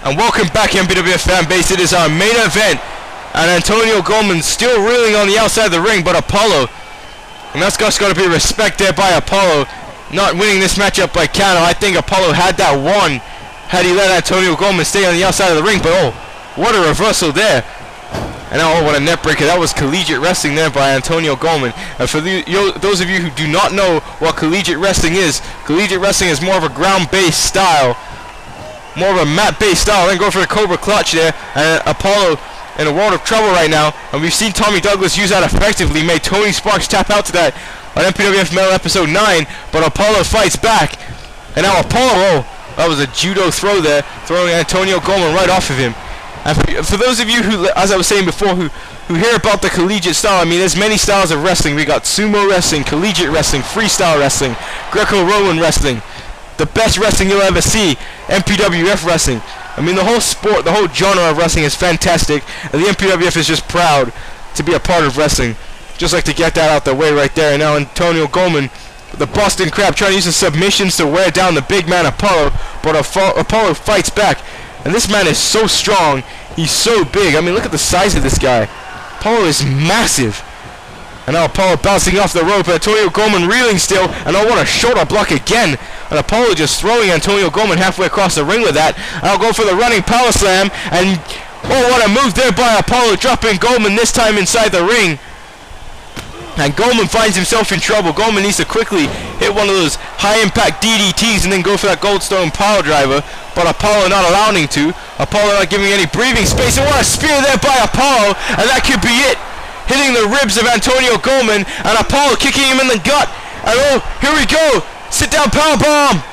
And welcome back, MPWF fan base. It is our main event, and Antonio Goldman still reeling on the outside of the ring, but Apollo, and that's got to be respect there by Apollo, not winning this matchup by counter. I think Apollo had that won had he let Antonio Goldman stay on the outside of the ring, but oh, what a reversal there. And oh, what a net breaker. That was collegiate wrestling there by Antonio Goldman. And for those of you who do not know what collegiate wrestling is more of a ground-based style, more of a mat-based style. Then go for the Cobra Clutch there, and Apollo in a world of trouble right now. And we've seen Tommy Douglas use that effectively, made Tony Sparks tap out to that on MPWF Metal Episode 9, but Apollo fights back. And now Apollo, oh, that was a judo throw there, throwing Antonio Goldman right off of him. And for those of you who, as I was saying before, who hear about the collegiate style, I mean, there's many styles of wrestling. We got sumo wrestling, collegiate wrestling, freestyle wrestling, Greco-Roman wrestling, the best wrestling you'll ever see, MPWF wrestling. I mean, the whole sport, the whole genre of wrestling is fantastic, and the MPWF is just proud to be a part of wrestling. Just like to get that out the way right there. And now Antonio Goldman, the Boston Crab, trying to use the submissions to wear down the big man Apollo, but Apollo fights back. And this man is so strong, he's so big. I mean, look at the size of this guy. Apollo is massive. And now Apollo bouncing off the rope, Antonio Goldman reeling still, and oh, what a shoulder block again. And Apollo just throwing Antonio Goldman halfway across the ring with that. And I'll go for the running power slam, and oh, what a move there by Apollo, dropping Goldman this time inside the ring. And Goldman finds himself in trouble. Goldman needs to quickly hit one of those high-impact DDTs and then go for that Goldstone power driver, but Apollo not allowing him to. Apollo not giving any breathing space, and what a spear there by Apollo, and that could be it. Hitting the ribs of Antonio Goldman, and Apollo kicking him in the gut. And oh, here we go. Sit down powerbomb.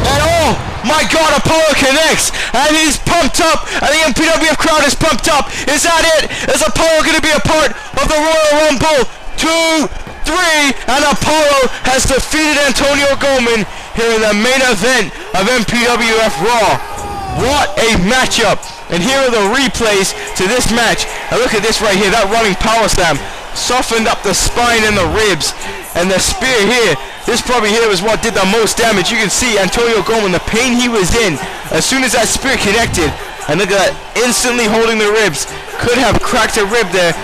And oh my God, Apollo connects, and he's pumped up, and the MPWF crowd is pumped up. Is that it? Is Apollo going to be a part of the Royal Rumble? 2, 3, and Apollo has defeated Antonio Goldman here in the main event of MPWF Raw. What a matchup! And here are the replays to this match. And look at this right here, that running power slam softened up the spine and the ribs. And the spear here, this probably here was what did the most damage. You can see Antonio Goldman, the pain he was in as soon as that spear connected. And look at that, instantly holding the ribs. Could have cracked a rib there.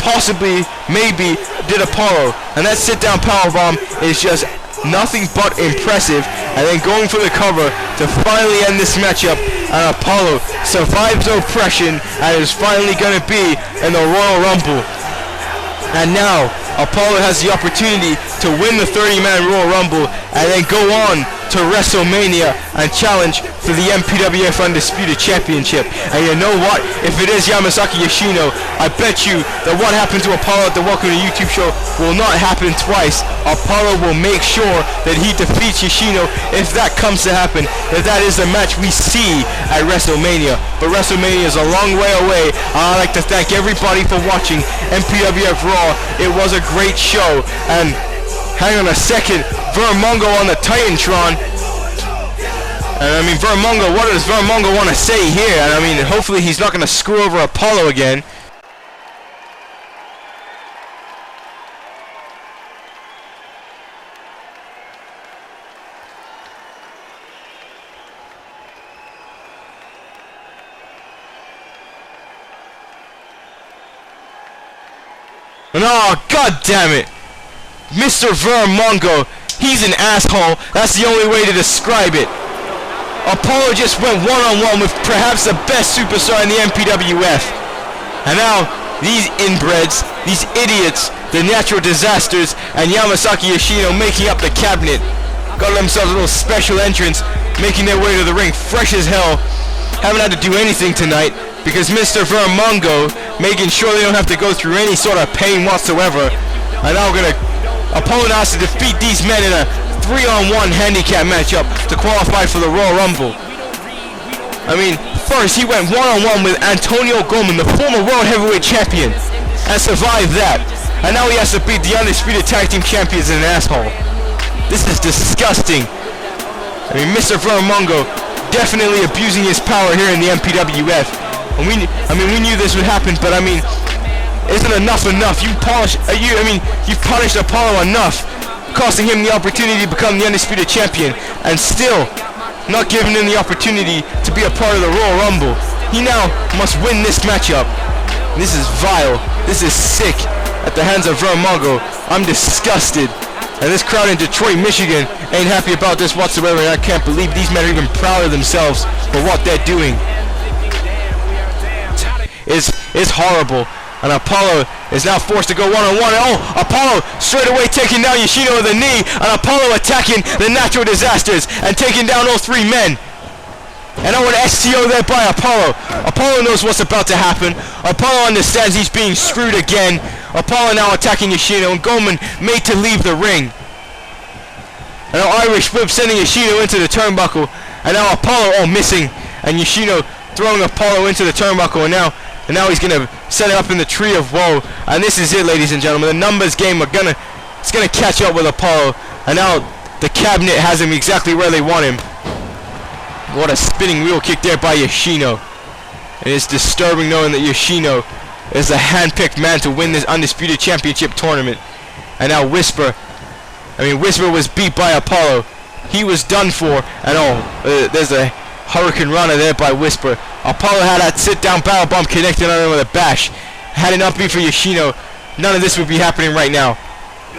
Possibly, maybe, did Apollo. And that sit-down powerbomb is just nothing but impressive. And then going for the cover to finally end this matchup. And Apollo survives oppression and is finally going to be in the Royal Rumble. And now Apollo has the opportunity to win the 30-man Royal Rumble and then go on to WrestleMania and challenge for the MPWF Undisputed Championship. And you know what? If it is Yamasaki Yoshino, I bet you that what happened to Apollo at the Welcome to YouTube show will not happen twice. Apollo will make sure that he defeats Yoshino if that comes to happen, if that is the match we see at WrestleMania. But WrestleMania is a long way away. I'd like to thank everybody for watching MPWF Raw. It was a great show. And hang on a second, Vermongo on the Titantron. And I mean, Vermongo, what does Vermongo want to say here? And I mean, hopefully he's not going to screw over Apollo again. And oh, god damn it! Mr. Vermongo, he's an asshole. That's the only way to describe it. Apollo just went one-on-one with perhaps the best superstar in the MPWF. And now, these inbreds, these idiots, the natural disasters, and Yamasaki Yoshino making up the cabinet. Got themselves a little special entrance, making their way to the ring fresh as hell. Haven't had to do anything tonight, because Mr. Vermongo, making sure they don't have to go through any sort of pain whatsoever. And now we're gonna, Apollo now has to defeat these men in a 3-on-1 handicap matchup to qualify for the Royal Rumble. I mean, first he went one-on-one with Antonio Goldman, the former World Heavyweight Champion, and survived that. And now he has to beat the Undisputed Tag Team Champions in an asshole. This is disgusting. I mean, Mr. Vermongo definitely abusing his power here in the MPWF. And we knew this would happen, but I mean, isn't enough enough? You've punished Apollo enough, costing him the opportunity to become the Undisputed Champion, and still not giving him the opportunity to be a part of the Royal Rumble. He now must win this matchup. This is vile. This is sick at the hands of Vermongo. I'm disgusted. And this crowd in Detroit, Michigan ain't happy about this whatsoever. And I can't believe these men are even proud of themselves for what they're doing. It's horrible. And Apollo is now forced to go one-on-one. Oh, Apollo straight away taking down Yoshino with a knee. And Apollo attacking the Natural Disasters and taking down all three men. And now an STO there by Apollo. Apollo knows what's about to happen. Apollo understands he's being screwed again. Apollo now attacking Yoshino, and Goldman made to leave the ring. And now Irish Whip sending Yoshino into the turnbuckle. And now Apollo, missing. And Yoshino throwing Apollo into the turnbuckle. And now he's gonna set it up in the Tree of Woe. And this is it, ladies and gentlemen. The numbers game it's gonna catch up with Apollo. And now the cabinet has him exactly where they want him. What a spinning wheel kick there by Yoshino. And it's disturbing knowing that Yoshino is the hand-picked man to win this Undisputed Championship tournament. And now Whisper was beat by Apollo. He was done for. And there's a Hurricane Runner there by Whisper. Apollo had that sit-down power bomb connected on him with a bash. Had it not been for Yoshino, none of this would be happening right now.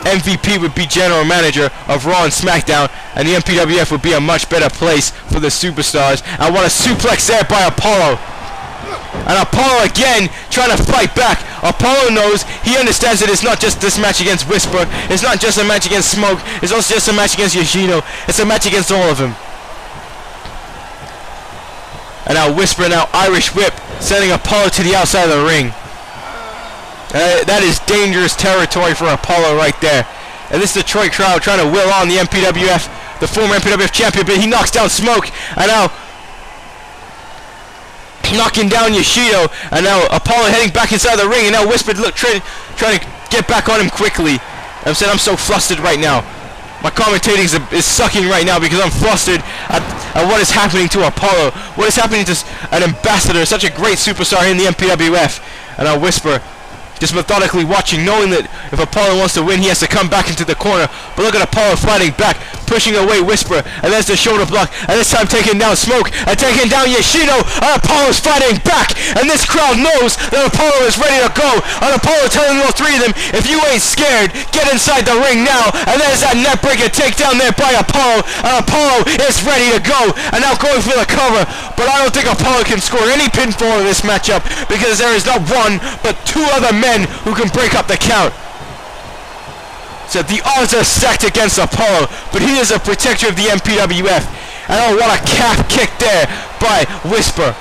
MVP would be general manager of Raw and Smackdown, and the MPWF would be a much better place for the superstars. And what a suplex there by Apollo. And Apollo again trying to fight back. Apollo knows, he understands that it's not just this match against Whisper. It's not just a match against Smoke. It's also just a match against Yoshino. It's a match against all of them. And now Whisper, now Irish Whip, sending Apollo to the outside of the ring. That is dangerous territory for Apollo right there. And this Detroit crowd trying to will on the MPWF, the former MPWF champion, but he knocks down Smoke. And now knocking down Yoshino. And now Apollo heading back inside the ring. And now Whisper trying to get back on him quickly. I'm saying I'm so flustered right now. My commentating is sucking right now because I'm flustered at what is happening to Apollo. What is happening to an ambassador, such a great superstar in the MPWF. And now Whisper just methodically watching, knowing that if Apollo wants to win, he has to come back into the corner. But look at Apollo fighting back, pushing away Whisper, and there's the shoulder block, and this time taking down Smoke, and taking down Yoshino, and Apollo's fighting back, and this crowd knows that Apollo is ready to go, and Apollo telling all three of them, if you ain't scared, get inside the ring now, and there's that net breaker takedown there by Apollo, and Apollo is ready to go, and now going for the cover, but I don't think Apollo can score any pinfall in this matchup, because there is not one, but two other men who can break up the count. So the odds are stacked against Apollo, but he is a protector of the MPWF. And oh, what a calf kick there by Whisper.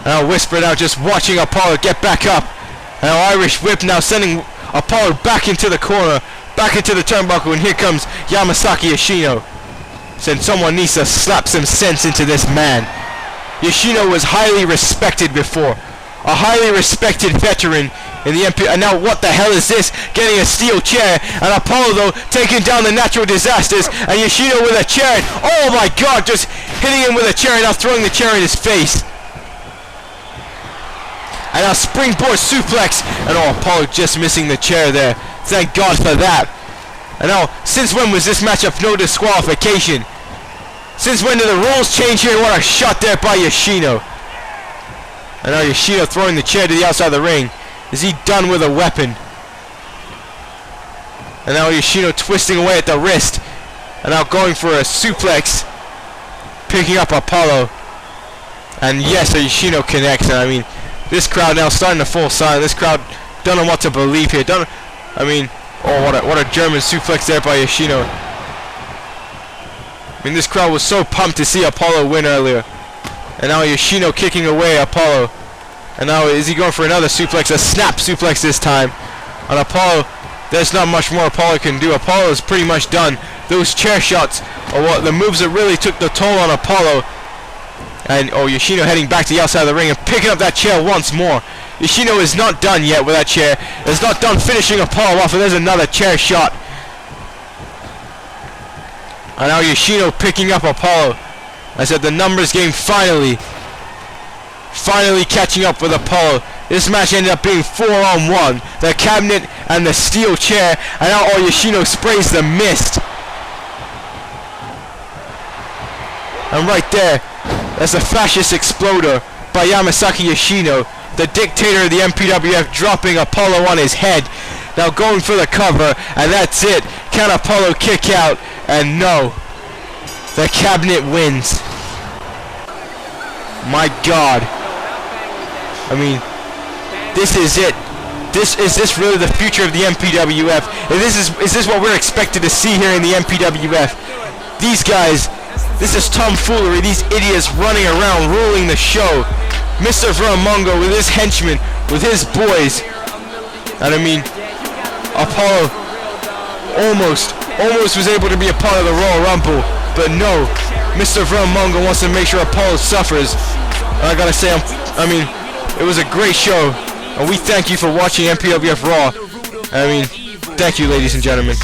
Now Whisper now just watching Apollo get back up. And now Irish Whip now sending Apollo back into the corner, back into the turnbuckle, and here comes Yamasaki Yoshino. Said someone needs to slap some sense into this man. Yoshino was highly respected before. A highly respected veteran in the MP. And now what the hell is this? Getting a steel chair. And Apollo though taking down the Natural Disasters. And Yoshino with a chair. Oh my god, just hitting him with a chair and now throwing the chair in his face. And now springboard suplex. And oh, Apollo just missing the chair there. Thank God for that. And now, since when was this matchup no disqualification? Since when did the rules change here? What a shot there by Yoshino. And now Yoshino throwing the chair to the outside of the ring. Is he done with a weapon? And now Yoshino twisting away at the wrist. And now going for a suplex. Picking up Apollo. And yes, Yoshino connects. And I mean, this crowd now starting to fall silent. This crowd don't know what to believe here. Oh, what a German suplex there by Yoshino. I mean, this crowd was so pumped to see Apollo win earlier. And now Yoshino kicking away Apollo. And now is he going for another suplex? A snap suplex this time. On Apollo, there's not much more Apollo can do. Apollo is pretty much done. Those chair shots are what the moves that really took the toll on Apollo. And oh, Yoshino heading back to the outside of the ring and picking up that chair once more. Yoshino is not done yet with that chair. It's not done finishing Apollo off, and there's another chair shot. And now Yoshino picking up Apollo. I said the numbers game finally catching up with Apollo. This match ended up being 4-on-1. The cabinet and the steel chair. And now Yoshino sprays the mist. And right there, that's a fascist exploder by Yamasaki Yoshino, the dictator of the MPWF, dropping Apollo on his head. Now going for the cover, and that's it. Can Apollo kick out? And no, the cabinet wins. My God. I mean, this is it. Is this really the future of the MPWF? Is this what we're expected to see here in the MPWF? These guys, this is tomfoolery. These idiots running around ruling the show. Mr. Vramongo with his henchmen, with his boys. And I mean, Apollo almost was able to be a part of the Royal Rumble, but no, Mr. Vramongo wants to make sure Apollo suffers. And I gotta say, I mean, it was a great show, and we thank you for watching MPWF Raw. I mean, thank you, ladies and gentlemen.